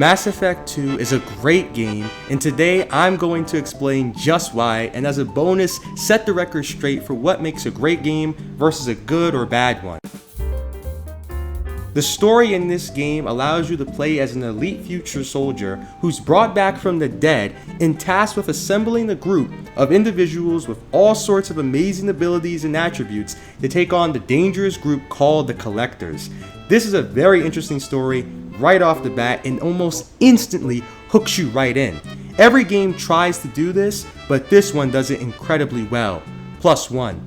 Mass Effect 2 is a great game, and today I'm going to explain just why, and as a bonus, set the record straight for what makes a great game versus a good or bad one. The story in this game allows you to play as an elite future soldier who's brought back from the dead and tasked with assembling a group of individuals with all sorts of amazing abilities and attributes to take on the dangerous group called the Collectors. This is a very interesting story right off the bat and almost instantly hooks you right in. Every game tries to do this, but this one does it incredibly well. +1.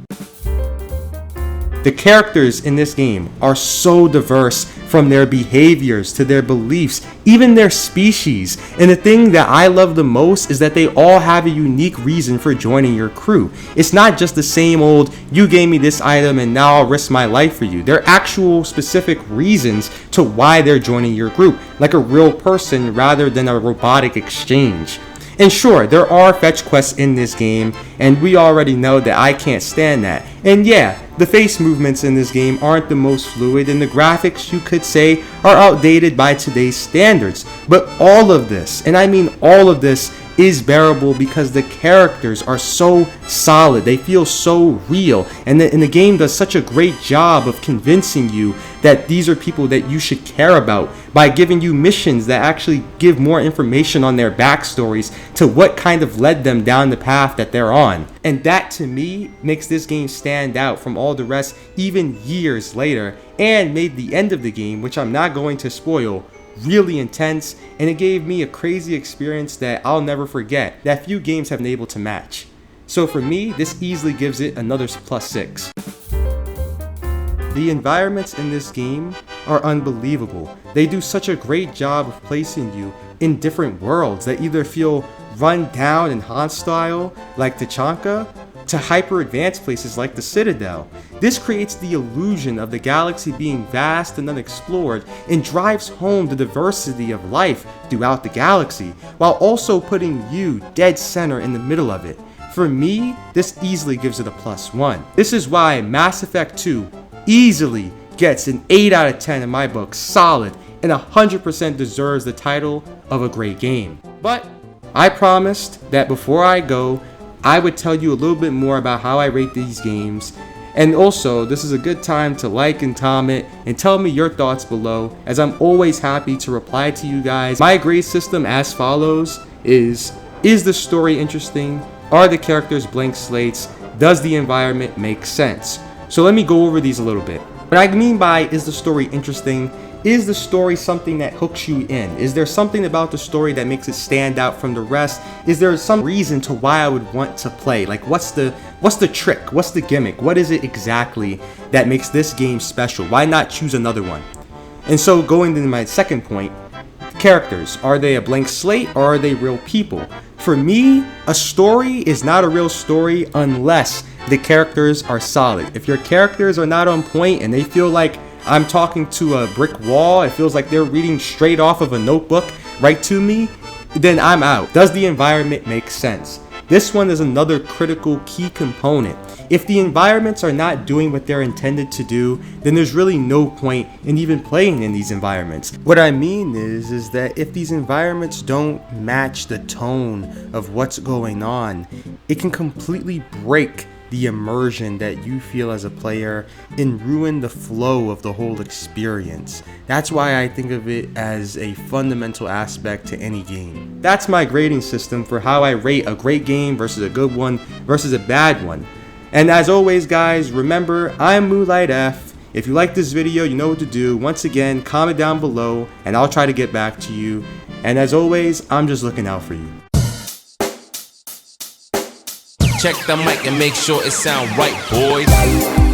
The characters in this game are so diverse, from their behaviors to their beliefs, even their species. And the thing that I love the most is that they all have a unique reason for joining your crew. It's not just the same old, you gave me this item and now I'll risk my life for you. There are actual specific reasons to why they're joining your group, like a real person rather than a robotic exchange. And sure, there are fetch quests in this game, and we already know that I can't stand that. And yeah, the face movements in this game aren't the most fluid, and the graphics, you could say, are outdated by today's standards. But all of this, and I mean all of this, is bearable because the characters are so solid, they feel so real, and the game does such a great job of convincing you that these are people that you should care about by giving you missions that actually give more information on their backstories to what kind of led them down the path that they're on. And that to me makes this game stand out from all the rest even years later, and made the end of the game, which I'm not going to spoil, really intense, and it gave me a crazy experience that I'll never forget that few games have been able to match. So for me, this easily gives it another +6. The environments in this game are unbelievable. They do such a great job of placing you in different worlds that either feel run down and hostile like Tachanka, to hyper advanced places like the Citadel. This creates the illusion of the galaxy being vast and unexplored and drives home the diversity of life throughout the galaxy, while also putting you dead center in the middle of it. For me, this easily gives it a +1. This is why Mass Effect 2 easily gets an 8 out of 10 in my book, solid, and 100% deserves the title of a great game. But I promised that before I go, I would tell you a little bit more about how I rate these games. And also, this is a good time to like and comment and tell me your thoughts below, as I'm always happy to reply to you guys. My grade system as follows is the story interesting? Are the characters blank slates? Does the environment make sense? So let me go over these a little bit. What I mean by is the story interesting? Is the story something that hooks you in? Is there something about the story that makes it stand out from the rest? Is there some reason to why I would want to play? Like what's the trick? What's the gimmick? What is it exactly that makes this game special? Why not choose another one? And so going to my second point, characters. Are they a blank slate or are they real people? For me, a story is not a real story unless the characters are solid. If your characters are not on point and they feel like I'm talking to a brick wall, it feels like they're reading straight off of a notebook right to me, then I'm out. Does the environment make sense? This one is another critical key component. If the environments are not doing what they're intended to do, then there's really no point in even playing in these environments. What I mean is that if these environments don't match the tone of what's going on, it can completely break the immersion that you feel as a player and ruin the flow of the whole experience. That's why I think of it as a fundamental aspect to any game. That's my grading system for how I rate a great game versus a good one versus a bad one. And as always guys, remember, I'm Moonlight F. If you like this video, you know what to do. Once again, comment down below and I'll try to get back to you. And as always, I'm just looking out for you. Check the mic and make sure it sound right, boys.